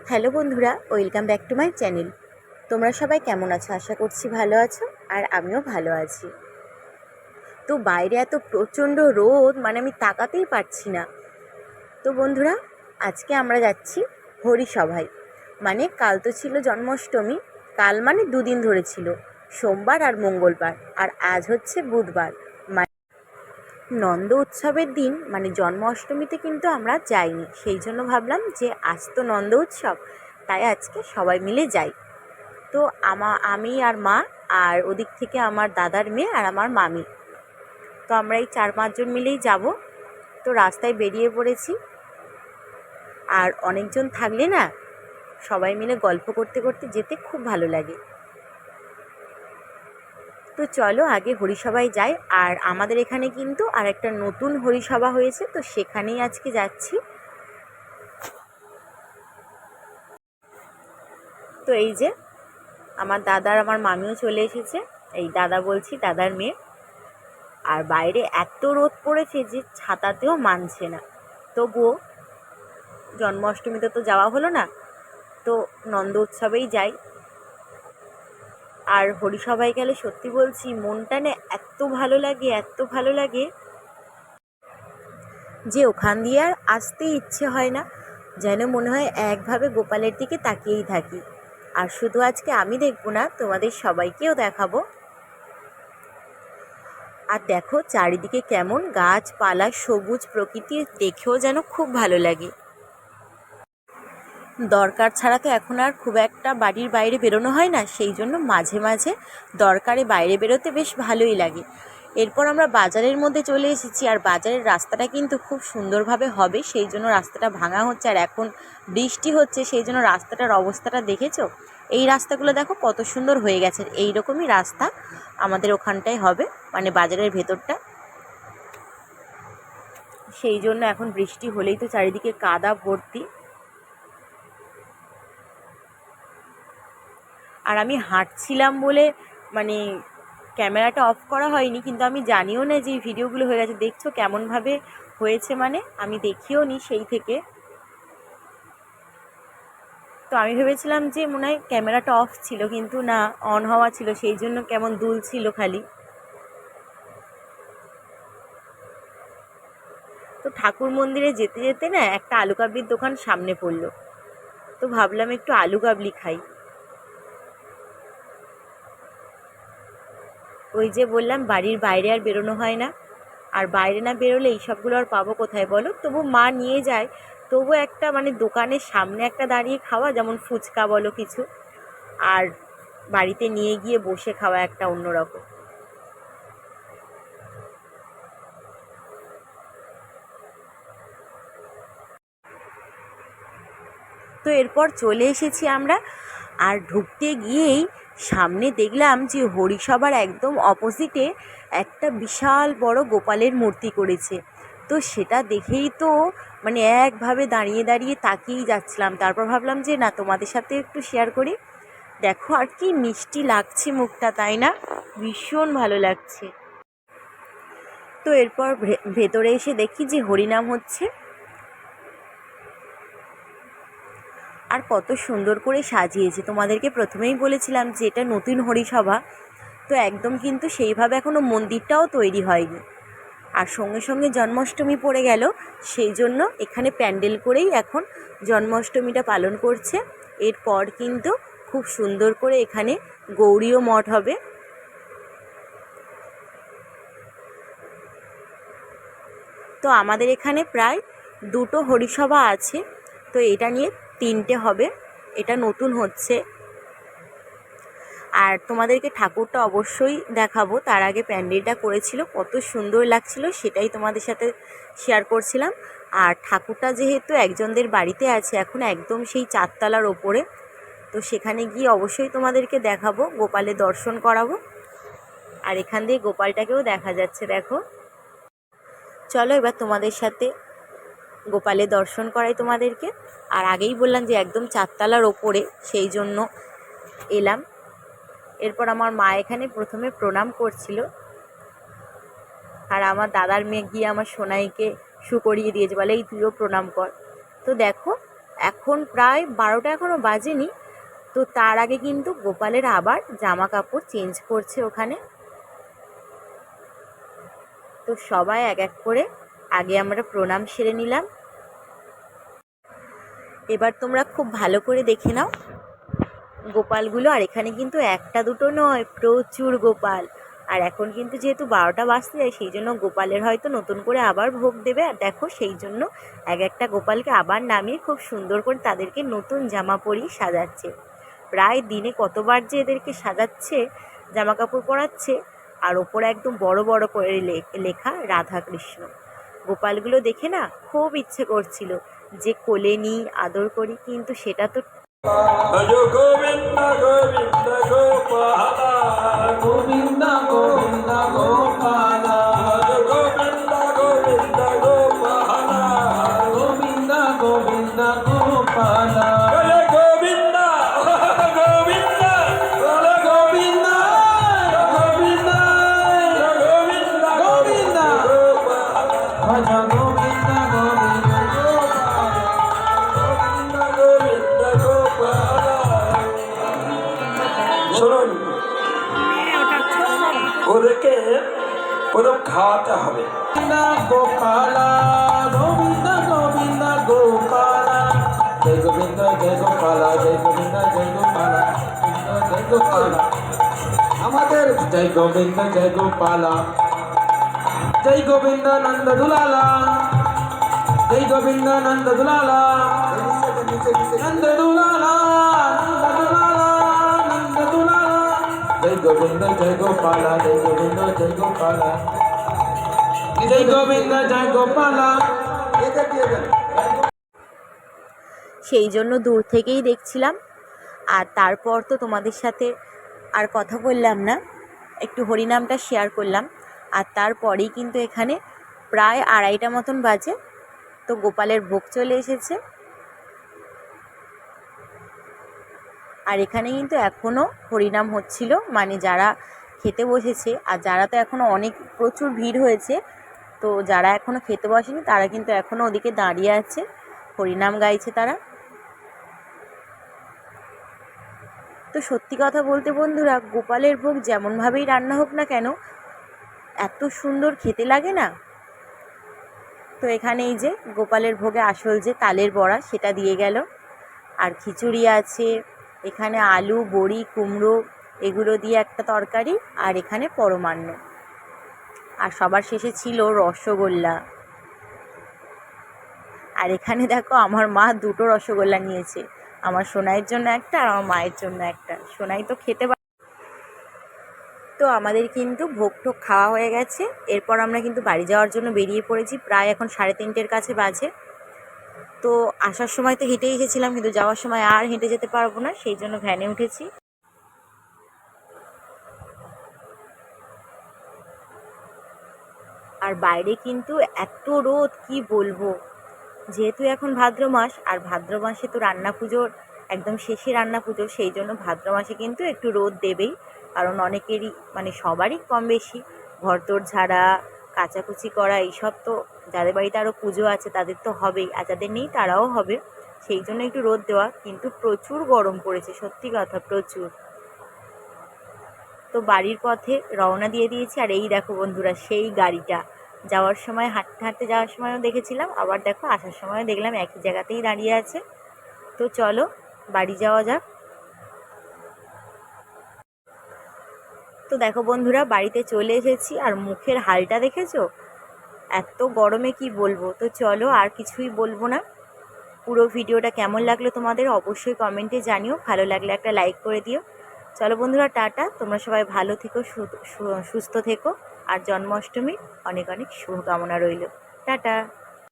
Hello বন্ধুরা, welcome back to my channel. তোমরা সবাই কেমন আছো? আশা করছি ভালো আছো, আর আমিও ভালো আছি। তো বাইরে এত প্রচণ্ড রোদ, আমি তাকাতেই পারছি না। তো বন্ধুরা, আজকে আমরা যাচ্ছি হরিসভায়। কাল তো ছিল জন্মাষ্টমী, কাল দুদিন ধরে ছিল, সোমবার আর মঙ্গলবার, আর আজ হচ্ছে বুধবার। নন্দ উৎসবের দিন জন্মাষ্টমীতে কিন্তু আমরা যাইনি, সেই জন্য ভাবলাম যে আজ তো নন্দ উৎসব, তাই আজকে সবাই মিলে যাই। তো আমি আর মা, আর ওদিক থেকে আমার দাদার মেয়ে আর আমার মামি, তো আমরা এই 4-5 জন মিলেই যাব। তো রাস্তায় বেরিয়ে পড়েছি, আর অনেকজন থাকলে না সবাই মিলে গল্প করতে করতে যেতে খুব ভালো লাগে। তো চলো আগে হরিসভায় যাই। আর আমাদের এখানে কিন্তু আর একটা নতুন হরিসভা হয়েছে, তো সেখানেই আজকে যাচ্ছি। তো এই যে আমার দাদার আমার মামিও চলে এসেছে, এই দাদা বলছি, দাদার মেয়ে। আর বাইরে এত রোদ পড়েছে যে ছাতাতেও মানছে না। তবুও জন্মাষ্টমীতে তো যাওয়া হলো না, তো নন্দ উৎসবেই যাই। আর হরিসভায় গেলে সত্যি বলছি মনটা না এত ভালো লাগে, এত ভালো লাগে যে ওখান দিয়ে আর আসতেই ইচ্ছে হয় না। যেন মনে হয় একভাবে গোপালের দিকে তাকিয়েই থাকি। আর শুধু আজকে আমি দেখবো না, তোমাদের সবাইকেও দেখাবো। আর দেখো চারিদিকে কেমন গাছপালা, সবুজ প্রকৃতি, দেখেও যেন খুব ভালো লাগে। দরকার ছাড়া তো এখন আর খুব একটা বাড়ির বাইরে বেরোনো হয় না, সেই জন্য মাঝে মাঝে দরকারে বাইরে বেরোতে বেশ ভালোই লাগে। এরপর আমরা বাজারের মধ্যে চলে এসেছি, আর বাজারের রাস্তাটা কিন্তু খুব সুন্দরভাবে হবে, সেই জন্য রাস্তাটা ভাঙা হচ্ছে। আর এখন বৃষ্টি হচ্ছে, সেই জন্য রাস্তাটার অবস্থাটা দেখেছো? এই রাস্তাগুলো দেখো কত সুন্দর হয়ে গেছে। এই রকমই রাস্তা আমাদের ওখানটায় হবে, বাজারের ভেতরটা। সেই জন্য এখন বৃষ্টি হলেই তো চারিদিকে কাদা ভর্তি। আর আমি হাঁটছিলাম বলে ক্যামেরাটা অফ করা হয়নি, কিন্তু আমি জানিও না যে এই ভিডিওগুলো হয়ে গেছে। দেখছো কেমনভাবে হয়েছে, আমি দেখিও নি সেই থেকে। তো আমি ভেবেছিলাম যে মনে হয় ক্যামেরাটা অফ ছিল, কিন্তু না, অন হওয়া ছিল, সেই জন্য কেমন দুলছিল খালি। তো ঠাকুর মন্দিরে যেতে যেতে না একটা আলু কাবলির দোকান সামনে পড়লো, তো ভাবলাম একটু আলু কাবলি খাই। ওই যে বললাম বাড়ির বাইরে আর বেরোনো হয় না, আর বাইরে না বেরোলে এই সবগুলো আর পাবো কোথায় বলো? তবু মা নিয়ে যায়, তবু একটা দোকানের সামনে একটা দাঁড়িয়ে খাওয়া, যেমন ফুচকা বলো কিছু, আর বাড়িতে নিয়ে গিয়ে বসে খাওয়া একটা অন্যরকম। তো এরপর চলে এসেছি আমরা, আর ঢুকতে গিয়েই সামনে দেখলাম যে হরিসভার একদম অপোজিটে একটা বিশাল বড় গোপালের মূর্তি করেছে। তো সেটা দেখেই তো একভাবে দাঁড়িয়ে দাঁড়িয়ে তাকিয়েই যাচ্ছিলাম। তারপর ভাবলাম যে না, তোমাদের সাথে একটু শেয়ার করি। দেখো আর কি মিষ্টি লাগছে মুখটা, তাই না? ভীষণ ভালো লাগছে। তো এরপর ভেতরে এসে দেখি যে হরিনাম হচ্ছে, আর কত সুন্দর করে সাজিয়েছে। তোমাদেরকে প্রথমেই বলেছিলাম যে এটা নতুন হরিসভা, তো একদম কিন্তু সেইভাবে এখনও মন্দিরটাও তৈরি হয়নি। আর সঙ্গে সঙ্গে জন্মাষ্টমী পড়ে গেল, সেই জন্য এখানে প্যান্ডেল করেই এখন জন্মাষ্টমীটা পালন করছে। এরপর কিন্তু খুব সুন্দর করে এখানে গৌরীয় মঠ হবে। তো আমাদের এখানে প্রায় 2টো হরিসভা আছে, তো এটা নিয়ে 3টে হবে, এটা নতুন হচ্ছে। আর তোমাদেরকে ঠাকুরটা অবশ্যই দেখাবো, তার আগে প্যান্ডেলটা করেছিল কত সুন্দর লাগছিল, সেটাই তোমাদের সাথে শেয়ার করছিলাম। আর ঠাকুরটা যেহেতু একজনদের বাড়িতে আছে এখন, একদম সেই 4তলার ওপরে, তো সেখানে গিয়ে অবশ্যই তোমাদেরকে দেখাবো, গোপালের দর্শন করাবো। আর এখান দিয়ে গোপালটাকেও দেখা যাচ্ছে, দেখো। চলো এবার তোমাদের সাথে গোপালের দর্শন করাই তোমাদেরকে। আর আগেই বললাম যে একদম 4তলার ওপরে, সেই জন্য এলাম। এরপর আমার মা এখানে প্রথমে প্রণাম করছিল, আর আমার দাদার মেয়ে গিয়ে আমার সোনাইকে শু করিয়ে দিয়েছে, বলে এই তুইও প্রণাম কর। তো দেখো এখন প্রায় 12টা এখনও বাজেনি। তো তার আগে কিন্তু গোপালের আবার জামা কাপড় চেঞ্জ করছে ওখানে। তো সবাই এক এক করে আগে আমরা প্রণাম সেরে নিলাম। এবার তোমরা খুব ভালো করে দেখে নাও গোপালগুলো। আর এখানে কিন্তু একটা দুটো নয়, প্রচুর গোপাল। আর এখন কিন্তু যেহেতু 12টা বাজতে যায়, সেই জন্য গোপালের হয়তো নতুন করে আবার ভোগ দেবে। আর দেখো সেই জন্য এক একটা গোপালকে আবার নামিয়ে খুব সুন্দর করে তাদেরকে নতুন জামা পরিয়ে সাজাচ্ছে। প্রায় দিনে কতবার যে এদেরকে সাজাচ্ছে, জামা কাপড় পরাচ্ছে। আর ওপরে একদম বড় বড় করে লেখা রাধা কৃষ্ণ। গোপালগুলো দেখে না খুব ইচ্ছে করছিল যে কোলে নিই, আদর করি, কিন্তু সেটা তো ভজ গোবিন্দ গোবিন্দ গোপালা গোবিন্দ গোবিন্দ গোপালা ভজ গোবিন্দ গোবিন্দ গোপালা গোবিন্দ গোবিন্দ গোপালা জয় গোবিন্দ গোবিন্দ বল গোবিন্দ গোবিন্দ গোবিন্দ গোবিন্দ ভজ গোবিন্দ গোবিন্দ শুনুন, ওদেরকে প্রথম খাওয়াতে হবে। গোপালা গোবিন্দ গোবিন্দ গোপালা জয় গোবিন্দ জয় গোপালা জয় গোবিন্দ জয় গোপালা জয় গোপালা আমাদের জয় গোবিন্দ জয় গোপালা জয় গোবিন্দ নন্দ দুলালা জয় গোবিন্দ নন্দ দুলালা নন্দ দুলালা জয় গোবিন্দ জয় গোপালা জয় গোবিন্দ জয় গোপালা জয় গোবিন্দ জয় গোপালা। সেই জন্য দূর থেকেই দেখছিলাম। আর তারপর তো তোমাদের সাথে আর কথা বললাম না, একটু হরিনামটা শেয়ার করলাম। আর তারপরেই কিন্তু এখানে প্রায় 2:30টা মতন বাজে। তো গোপালের ভোগ চলে এসেছে। আর এখানে কিন্তু এখনও হরিনাম হচ্ছিল, মানে যারা খেতে বসেছে। আর যারা তো এখনও অনেক প্রচুর ভিড় হয়েছে, তো যারা এখনও খেতে বসেনি তারা কিন্তু এখনও ওদিকে দাঁড়িয়ে আছে, হরিনাম গাইছে তারা। তো সত্যি কথা বলতে বন্ধুরা, গোপালের ভোগ যেমনভাবেই রান্না হোক না কেন, এত সুন্দর খেতে লাগে না। তো এখানে এই যে গোপালের ভোগে আসল যে তালের বড়া, সেটা দিয়ে গেল। আর খিচুড়ি আছে, এখানে আলু, বড়ি, কুমড়ো এগুলো দিয়ে একটা তরকারি, আর এখানে পরমান্ন। আর সবার শেষে ছিল রসগোল্লা। আর এখানে দেখো আমার মা 2টো রসগোল্লা নিয়েছে, আমার সোনাইয়ের জন্য একটা আর আমার মায়ের জন্য একটা। সোনাই তো খেতে তো আমাদের কিন্তু ভোগ টোগ খাওয়া হয়ে গেছে। এরপর আমরা কিন্তু বাড়ি যাওয়ার জন্য বেরিয়ে পড়েছি। প্রায় এখন 3:30-এর কাছে বাজে। তো আসার সময় তো হেঁটে এসেছিলাম, কিন্তু যাওয়ার সময় আর হেঁটে যেতে পারবো না, সেই জন্য ভ্যানে উঠেছি। আর বাইরে কিন্তু এত রোদ, কি বলবো। যেহেতু এখন ভাদ্র মাস, আর ভাদ্র মাসে তো রান্না পুজোর একদম শেষে রান্না পুজো, সেই জন্য ভাদ্র মাসে কিন্তু একটু রোদ দেবেই। কারণ অনেকেরই, মানে সবারই কম বেশি ঘরদোর ঝাড়া, কাচাকুচি করা, এইসব তো যাদের বাড়িতে আরও পুজো আছে তাদের তো হবেই, আর যাদের নেই তারাও হবে। সেই জন্য একটু রোদ দেওয়া, কিন্তু প্রচুর গরম পড়েছে, সত্যি কথা প্রচুর। তো বাড়ির পথে রওনা দিয়ে দিয়েছি। আর এই দেখো বন্ধুরা, সেই গাড়িটা যাওয়ার সময় হাঁটতে হাঁটতে যাওয়ার সময়ও দেখেছিলাম, আবার দেখো আসার সময়ও দেখলাম একই জায়গাতেই দাঁড়িয়ে আছে। তো চলো বাড়ি যাওয়া যাক। তো দেখো বন্ধুরা, বাড়িতে চলে এসেছি। আর মুখের হালটা দেখেছো, এত গরমে কি বলবো। তো চলো আর কিছুই বলবো না। পুরো ভিডিওটা কেমন লাগলো তোমাদের অবশ্যই কমেন্টে জানিও, ভালো লাগলে একটা লাইক করে দিও। চলো বন্ধুরা, টাটা। তোমরা সবাই ভালো থেকো, সুস্থ থেকো। আর জন্মাষ্টমীর অনেক অনেক শুভকামনা রইল। টাটা।